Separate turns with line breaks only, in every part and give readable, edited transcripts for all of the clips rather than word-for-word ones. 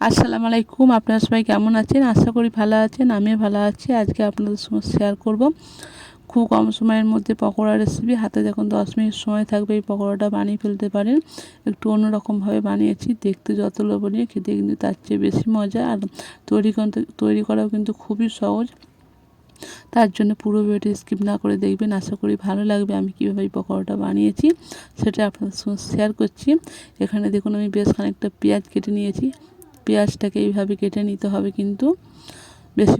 আসসালামু আলাইকুম। আপনারা সবাই কেমন আছেন? আশা করি ভালো আছেন। আমিও ভালো আছি। আজকে আপনাদের সঙ্গে শেয়ার করব খুব কম সময়ের মধ্যে পকোড়া রেসিপি। হাতে যখন 10 মিনিট সময় থাকবে এই পকোড়াটা বানিয়ে ফেলতে পারেন। একটু অন্যরকমভাবে বানিয়েছি, দেখতে যত লোভনীয়, খেতে কিন্তু তার চেয়ে বেশি মজা। আর তৈরি করাও কিন্তু খুবই সহজ। তার জন্য পুরো ভিডিওটি স্কিপ না করে দেখবেন। আশা করি ভালো লাগবে। আমি কীভাবে এই পকোড়াটা বানিয়েছি সেটা আপনাদের সঙ্গে শেয়ার করছি। এখানে দেখুন আমি বেশ খানিকটা পেঁয়াজ কেটে নিয়েছি। পেঁয়াজটাকে এইভাবে কেটে নিতে হবে, কিন্তু বেশি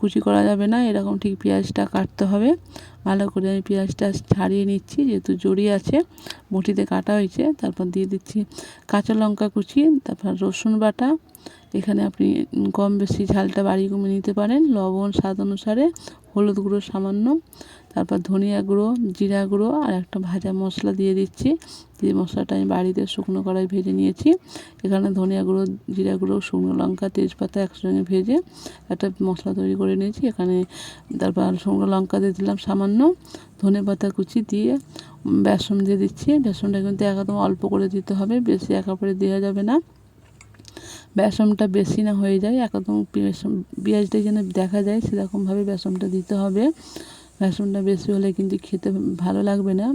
কুচি করা যাবে না, এরকম ঠিক পেঁয়াজটা কাটতে হবে। ভালো করে আমি পেঁয়াজটা ছাড়িয়ে নিচ্ছি, যেহেতু জড়ি আছে, মুঠিতে কাটা হয়েছে। তারপর দিয়ে দিচ্ছি কাঁচা লঙ্কা কুচি, তারপর রসুন বাটা। এখানে আপনি কম বেশি ঝালটা বাড়িয়ে কমিয়ে নিতে পারেন। লবণ স্বাদ অনুসারে, হলুদ গুঁড়ো সামান্য, তারপর ধনিয়া গুঁড়ো, জিরা গুঁড়ো আর একটা ভাজা মশলা দিয়ে দিচ্ছি। দিয়ে মশলাটা আমি বাড়িতে শুকনো কড়াই ভেজে নিয়েছি। এখানে ধনিয়া গুঁড়ো, জিরা গুঁড়ো, শুকনো লঙ্কা, তেজপাতা একসঙ্গে ভেজে একটা মশলা তৈরি করে নিয়েছি। এখানে তারপর শুকনো লঙ্কা দিয়ে দিলাম সামান্য, ধনেপাতা কুচি দিয়ে বেসন দিয়ে দিচ্ছি। বেসনটা কিন্তু একদম অল্প করে দিতে হবে, বেশি একেবারে দেওয়া যাবে না। বেসনটা বেশি না হয়ে যায়, একদম পেঁয়াজটা যেন দেখা যায় সেরকমভাবে বেসনটা দিতে হবে। বেসনটা বেশি হলে কিন্তু খেতে ভালো লাগবে না।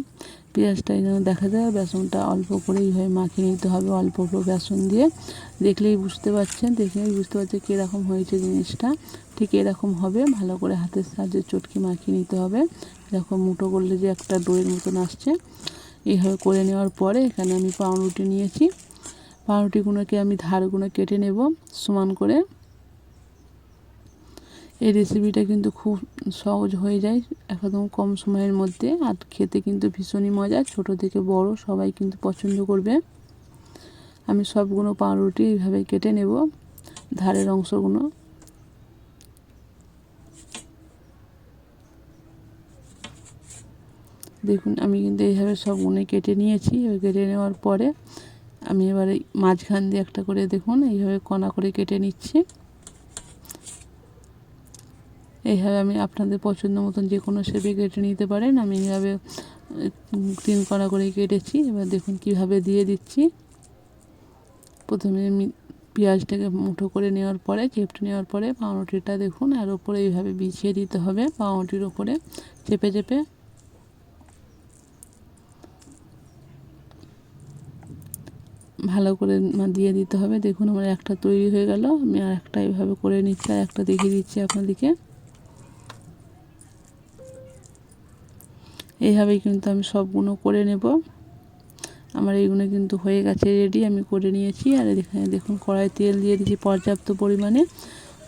পেঁয়াজটা যেন দেখা যায়, বেসনটা অল্প করেই এইভাবে মাখিয়ে নিতে হবে, অল্প অল্প বেসন দিয়ে। দেখলেই বুঝতে পারছেন কীরকম হয়েছে জিনিসটা। ঠিক এরকম হবে। ভালো করে হাতের সাহায্যে চটকি মাখিয়ে নিতে হবে। এরকম মুঠো করলে যে একটা ডোয়ের মতন আসছে, এইভাবে করে নেওয়ার পরে এখানে আমি পাউরুটি নিয়েছি। পাউরুটিগুলোকে আমি ধারগুলো কেটে নেব সমান করে। এই রেসিপিটা কিন্তু খুব সহজ হয়ে যায় একদম কম সময়ের মধ্যে, আর খেতে কিন্তু ভীষণই মজা। ছোট থেকে বড় সবাই কিন্তু পছন্দ করবে। আমি সবগুলো পাউরুটি এইভাবে কেটে নেব, ধারের অংশগুলো। দেখুন আমি কিন্তু এইভাবে সবগুলো কেটে নিয়েছি। কেটে নেওয়ার পরে আমি এবারে মাঝখান দিয়ে একটা করে দেখুন এইভাবে কণা করে কেটে নিচ্ছি। এইভাবে আমি আপনাদের পছন্দ মতন যে কোনো শেপে কেটে নিতে পারেন। আমি এইভাবে 3 কণা করে কেটেছি। এবার দেখুন কিভাবে দিয়ে দিচ্ছি। প্রথমে আমি পেঁয়াজটাকে মুঠো করে নেওয়ার পরে, চেপটে নেওয়ার পরে পাউরুটিটা দেখুন আর ওপরে এইভাবে বিছিয়ে দিতে হবে, পাউরুটির ওপরে চেপে চেপে। ভালো করে দিয়ে দিতে হবে। দেখুন আমার একটা তৈরি হয়ে গেল। আমি আর একটা এইভাবে করে নিচ্ছি, আর একটা দেখিয়ে দিচ্ছি আপনাদেরকে। এইভাবেই কিন্তু আমি সবগুলো করে নেব। আমার এইগুলো কিন্তু হয়ে গেছে রেডি, আমি করে নিয়েছি। আর এখানে দেখুন কড়াই তেল দিয়ে দিয়েছি পর্যাপ্ত পরিমাণে।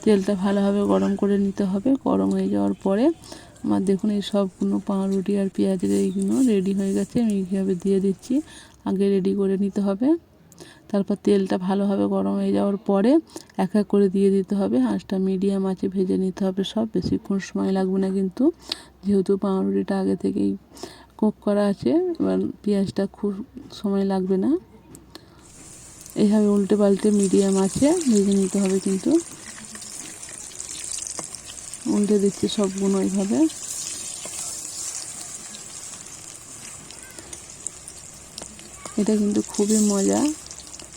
তেলটা ভালোভাবে গরম করে নিতে হবে। গরম হয়ে যাওয়ার পরে আমার দেখুন এই সবগুলো পাউরুটি আর পেঁয়াজের এইগুলো রেডি হয়ে গেছে। আমি এইভাবে দিয়ে দিচ্ছি, আগে রেডি করে নিতে হবে। তারপর তেলটা ভালোভাবে গরম হয়ে যাওয়ার পরে এক এক করে দিয়ে দিতে হবে। আঁচটা মিডিয়াম আঁচে ভেজে নিতে হবে সব, বেশিক্ষণ সময় লাগবে না কিন্তু, যেহেতু পাউরুটিটা আগে থেকেই কুক করা আছে। এবার পেঁয়াজটা খুব সময় লাগবে না। এইভাবে উল্টে পাল্টে মিডিয়াম আঁচে ভেজে নিতে হবে কিন্তু। উল্টে দিচ্ছি সবগুলো এইভাবে। এটা কিন্তু খুবই মজা,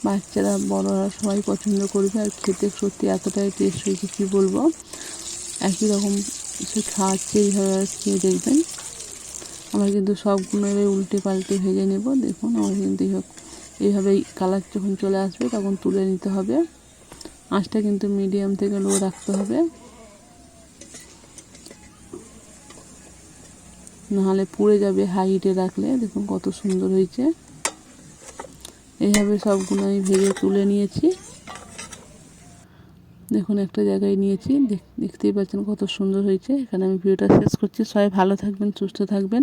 বাচ্চারা বড়রা সবাই পছন্দ করবে। আর খেতে সত্যি এতটাই টেস্ট হয়েছে কী বলবো। একই রকম সে খাওয়াচ্ছে, এইভাবে খেয়ে দেখবেন। আমরা কিন্তু সবগুলো এবার উল্টে পাল্টে ভেজে নেব। দেখুন আমার কিন্তু এইভাবেই কালার যখন চলে আসবে তখন তুলে নিতে হবে। আঁচটা কিন্তু মিডিয়াম থেকে লো রাখতে হবে, নাহলে পুড়ে যাবে হাই হিটে রাখলে। দেখুন কত সুন্দর হয়েছে। এইভাবে সবগুলো আমি ভেজে তুলে নিয়েছি। দেখুন একটা জায়গায় নিয়েছি, দেখতেই পাচ্ছেন কত সুন্দর হয়েছে। এখানে আমি ভিডিওটা শেষ করছি। সবাই ভালো থাকবেন, সুস্থ থাকবেন।